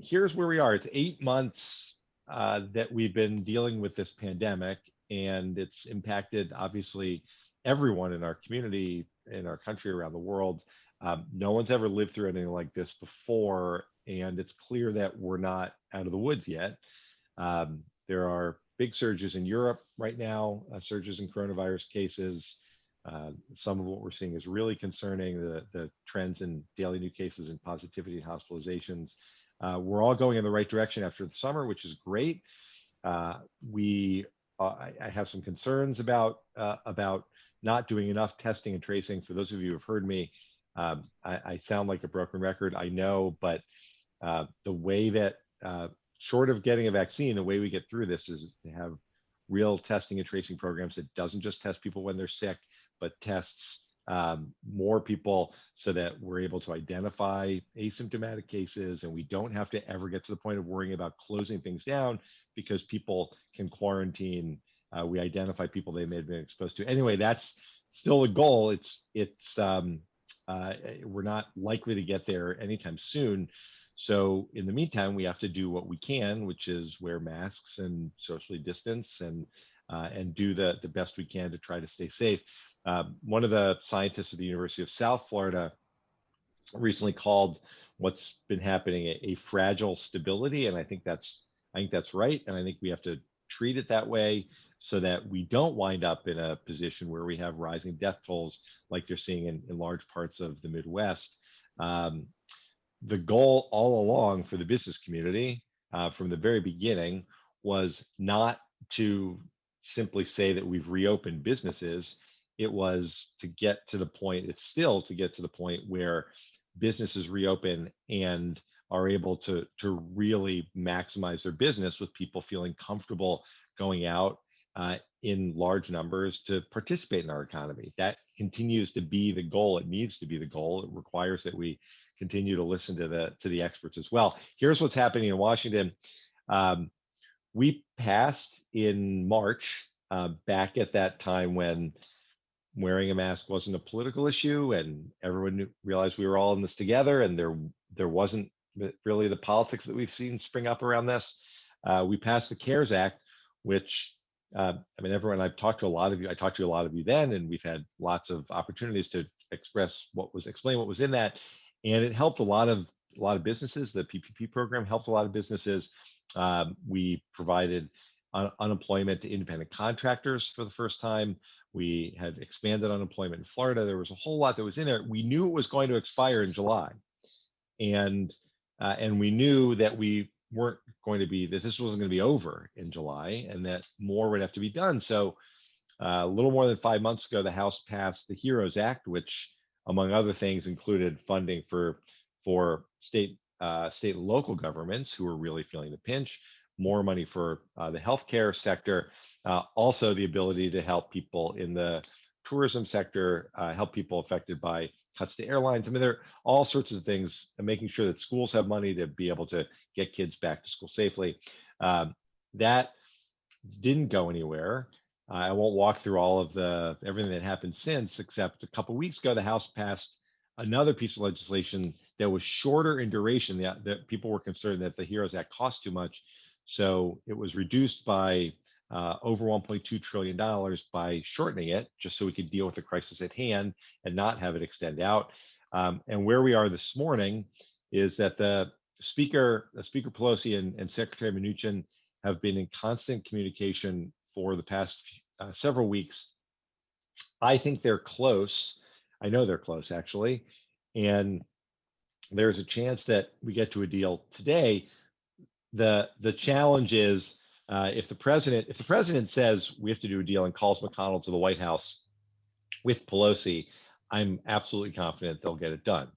here's where we are. It's 8 months that we've been dealing with this pandemic, and it's impacted obviously everyone in our community, in our country, around the world. No one's ever lived through anything like this before, and it's clear that we're not out of the woods yet. There are big surges in Europe right now, surges in coronavirus cases. Some of what we're seeing is really concerning, the trends in daily new cases and positivity and hospitalizations. We're all going in the right direction after the summer, which is great. We, I have some concerns about not doing enough testing and tracing. For those of you who have heard me, I sound like a broken record, I know, but the way that, short of getting a vaccine, the way we get through this is to have real testing and tracing programs that doesn't just test people when they're sick, but tests more people so that we're able to identify asymptomatic cases, and we don't have to ever get to the point of worrying about closing things down because people can quarantine. We identify people they may have been exposed to. Anyway, that's still a goal. We're not likely to get there anytime soon. So in the meantime, we have to do what we can, which is wear masks and socially distance and do the best we can to try to stay safe. One of the scientists at the University of South Florida recently called what's been happening a fragile stability, and I think that's right, and I think we have to treat it that way so that we don't wind up in a position where we have rising death tolls like they're seeing in large parts of the Midwest. The goal all along for the business community from the very beginning was not to simply say that we've reopened businesses. It was to get to the point, it's still to get to the point where businesses reopen and are able to really maximize their business with people feeling comfortable going out in large numbers to participate in our economy. That continues to be the goal. It needs to be the goal. It requires that we continue to listen to the experts as well. Here's what's happening in Washington. We passed in March, back at that time when wearing a mask wasn't a political issue and everyone realized we were all in this together, and there wasn't really the politics that we've seen spring up around this. We passed the CARES Act, which I mean, everyone, I've talked to a lot of you. I talked to a lot of you then, and we've had lots of opportunities to explain what was in that, and it helped a lot of businesses. The PPP program helped a lot of businesses. We provided unemployment to independent contractors for the first time. We had expanded unemployment in Florida. There was a whole lot that was in there. We knew it was going to expire in July, and we knew that we weren't going to be, that this wasn't going to be over in July, and that more would have to be done. So a little more than 5 months ago, the House passed the HEROES Act, which, among other things, included funding for state and local governments who are really feeling the pinch, more money for the healthcare sector, also the ability to help people in the tourism sector, help people affected by cuts to airlines. I mean, there are all sorts of things, and making sure that schools have money to be able to get kids back to school safely. That didn't go anywhere. I won't walk through all of everything that happened since, except a couple of weeks ago, the House passed another piece of legislation that was shorter in duration. That people were concerned that the HEROES Act cost too much, so it was reduced by over $1.2 trillion by shortening it, just so we could deal with the crisis at hand and not have it extend out. And where we are this morning is that the Speaker Pelosi and Secretary Mnuchin have been in constant communication for the past several weeks. I think they're close. I know they're close, actually. And there's a chance that we get to a deal today. The challenge is, if the president says we have to do a deal and calls McConnell to the White House with Pelosi, I'm absolutely confident they'll get it done.